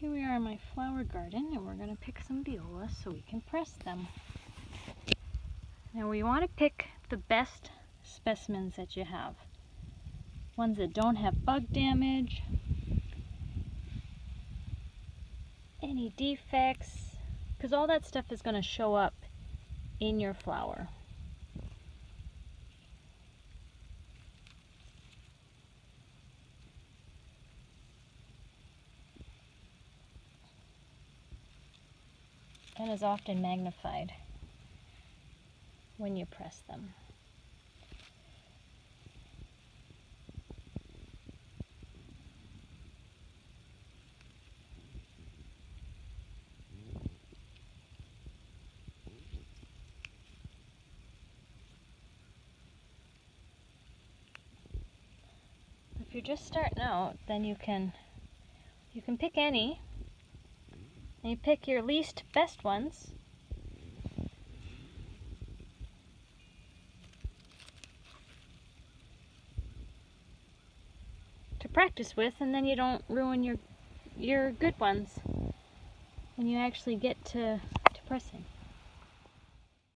Here we are in my flower garden, and we're going to pick some violas so we can press them. Now we want to pick the best specimens that you have. Ones that don't have bug damage, any defects, because all that stuff is going to show up in your flower. And is often magnified when you press them. If you're just starting out, then you can pick any, and you pick your least best ones. To practice with, and then you don't ruin your good ones when you actually get to pressing.